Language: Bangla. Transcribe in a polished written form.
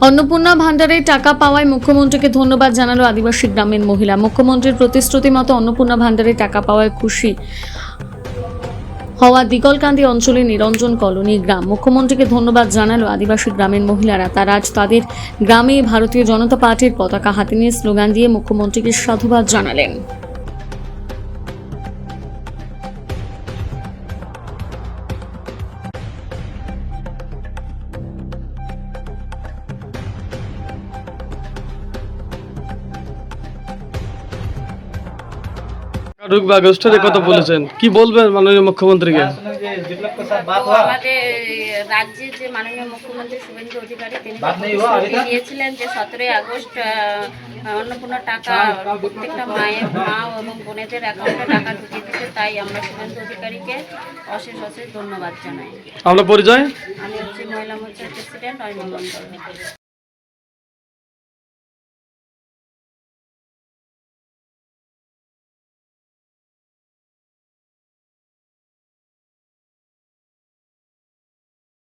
অন্নপূর্ণা ভান্ডারে টাকা পাওয়ায় মুখ্যমন্ত্রীকে ধন্যবাদ জানালো আদিবাসী গ্রামের মহিলা। মুখ্যমন্ত্রীর প্রতিশ্রুতি মতো অন্নপূর্ণা ভান্ডারে টাকা পাওয়ায় খুশি হওয়া দিগলকান্দি অঞ্চলের নিরঞ্জন কলোনি গ্রাম। মুখ্যমন্ত্রীকে ধন্যবাদ জানালো আদিবাসী গ্রামের মহিলারা। তারা আজ তাদের গ্রামে ভারতীয় জনতা পার্টির পতাকা হাতে নিয়ে স্লোগান দিয়ে মুখ্যমন্ত্রীকে সাধুবাদ জানালেন। ঢুকবে আগস্টের কথা বলেছেন, কি বলবেন মাননীয় মুখ্যমন্ত্রীকে? আমাদের রাজ্যের যে মাননীয় মুখ্যমন্ত্রী শুভেন্দু অধিকারী তিনি প্রতিশ্রুতি দিয়েছিলেন যে 17 আগস্ট অন্নপূর্ণা টাকা প্রত্যেকটা মায়ের মা এবং বোনেদের অ্যাকাউন্টে টাকা ঢুকিয়ে দিতে। তাই আমরা শুভেন্দু অধিকারীকে অশেষ অশেষ ধন্যবাদ জানাই। আপনার পরিচয়? আমি হচ্ছি মহিলা মোর্চার প্রেসিডেন্ট অরিন্দম মণ্ডল।